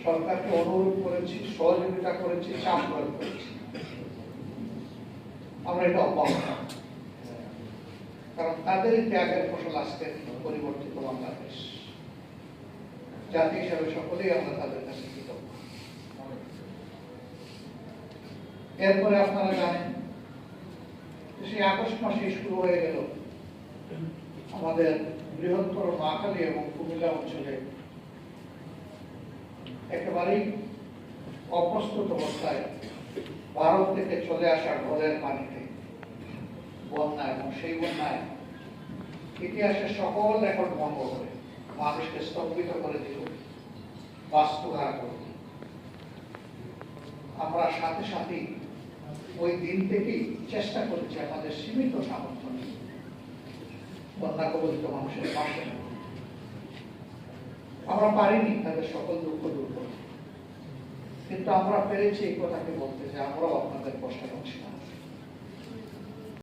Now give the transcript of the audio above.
সরকারকে অনুরোধ করেছি, সহযোগিতা করেছি, চাপ প্রয়োগ করেছি। আমরা এটা অব্যাহত, কারণ তাদের ত্যাগের ফসল আজকে পরিবর্তিত বাংলাদেশ। জাতি হিসাবে সকলেই আমরা তাদের কাছে কৃতজ্ঞ। এরপরে আপনারা জানেন সেই আগস্ট মাসে শুরু হয়ে গেল আমাদের বৃহত্তর নোয়াখালী এবং কুমিল্লা অঞ্চলে একেবারেই অপ্রস্তুত অবস্থায় ভারত থেকে চলে আসা ঢলের পানিতে বন্যা, এবং সেই বন্যায় ইতিহাসের সকল রেকর্ড ভঙ্গ করে মানুষকে স্তম্ভিত করে দিল, বাস্তুহারা করে দিল। আমরা সাথে সাথেই ওই দিন থেকেই চেষ্টা করেছি আমাদের সীমিত সামর্থ্য নিয়ে বন্যা কবলিত মানুষের পাশে। আমরা পারিনি তাদের সকল দুঃখ দূর করতে, কিন্তু আমরা পেরেছি এই কথাকে বলতে যে আমরাও আপনাদের কষ্ট পাচ্ছি না।